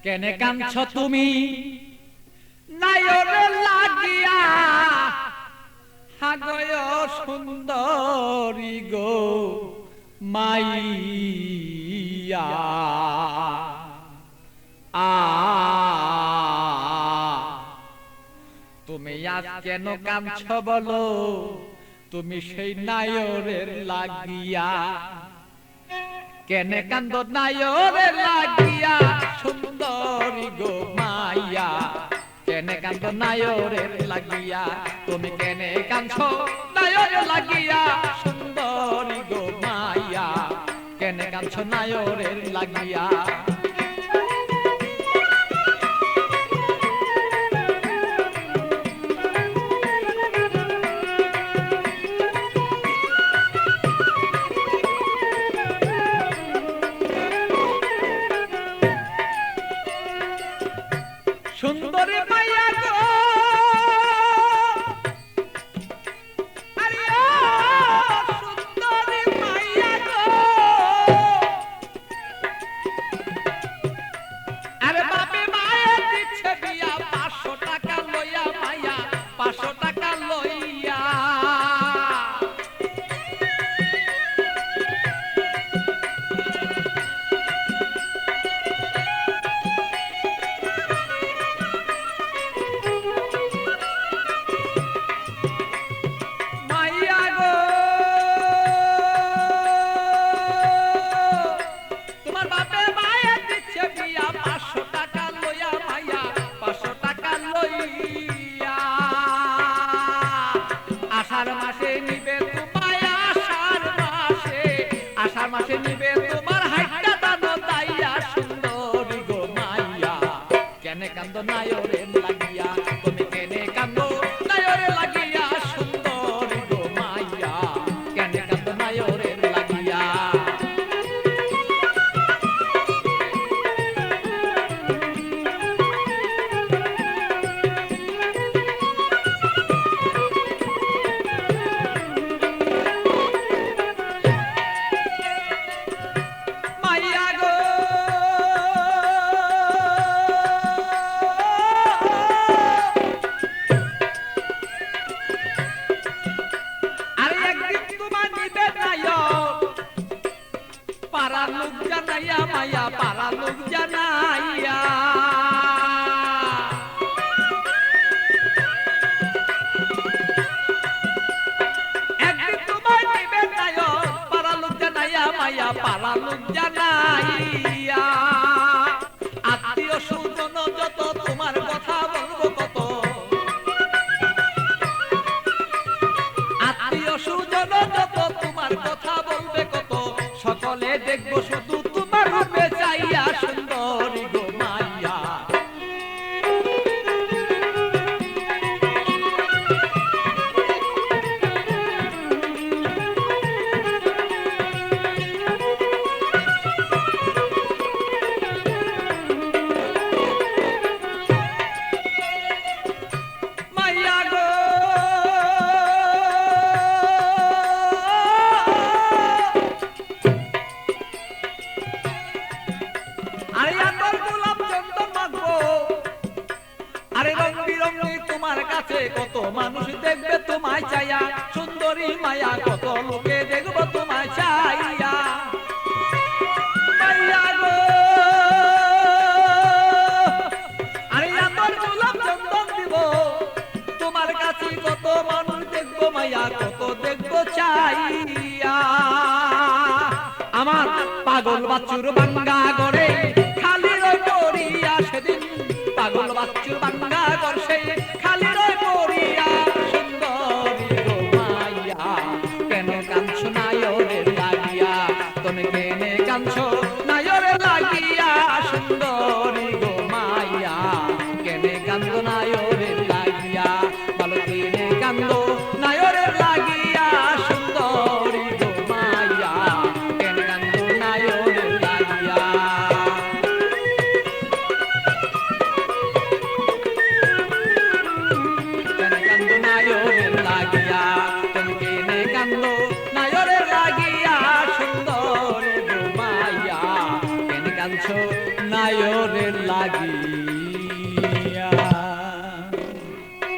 কেনে কাঁদছ তুমি নায়রে লাগিয়া হাগয় সুন্দরী গো মাইয়া তুমি আজ কেন কাঁদছ বলো তুমি সেই নায়রের লাগিয়া কেনে কান্দ নায়রের লাগিয়া সুন্দরী গো মাইয়া কেনে কান্দ নায়রের লাগিয়া তুমি কেনে কাঁদছ নায়রের লাগিয়া সুন্দরী গো মাইয়া কেনে কাঁদছ নায়রের লাগিয়া সুন্দরী মাইয়া গো আরে সুন্দরী মাইয়া গো আরে বাপে মায়া দিচ্ছে বিয়া 500 টাকা লইয়া মাইয়া 500 টাকা লইয়া আষাঢ় মাসে নিবে তোমার হাইটা দানো দাইয়া সুন্দরী গো মাইয়া কেনে কান্দ নায়রের লাগিয়া তুমি কেনে কান্দ নায়রের লাগিয়া সুন্দরী গো মাইয়া কেনে কান্দ নায়রের লাগিয়া পারা লোক জানাইয়া মাইয়া পারা লোক জানাইয়া একদিন তোমায় নিবে নায়ক পারা লোক জানাইয়া মাইয়া পারা লোক জানাইয়া আত্মীয় স্বজন যত তোমার কথা বলবো কত আত্মীয় স্বজন যত তোমার কথা বলবে কত সকলে দেখবো শুধু তোমার রূপে চাইয়া সুন্দরী গো মাইয়া মাইয়া গো আরে রং বিরঙি তোমার কাছে কত মানুষ দেখবে তোমায় চাইয়া সুন্দরী মায়া কত লোকে দেখবো তোমায় চাইয়া মাইয়া গো আরে আমার গোলাপ চন্দন দিব তোমার কাছে কত মানুষ দেখবো মায়া কত দেখবো চাইয়া আমার পাগল বাচ্চুর বাঙ্গা গড়ে খালি রই পড়িয়া সেদিন পাগল বাচ্চুর বাঙ্গা গড়ে খালি রই পড়িয়া সুন্দরী গো মাইয়া কেন কাঁদছ নায়রের লাগিয়া তুমি কেনে কাঁদছ নায়রের লাগিয়া সুন্দরী গো মাইয়া কেনে কান্দ নায়রের লাগিয়া বলো কেনে কান্দ নায়রের লাগিয়া সুন্দরী গো মাইয়া কেনে কান্দ নায়রের লাগিয়া কেনে কান্দ নায়রের লাগিয়া তুমি কেনে কান্দ নায়রের লাগিয়া সুন্দরী গো মাইয়া কেনে কাঁদছ নায়রের লাগিয়া।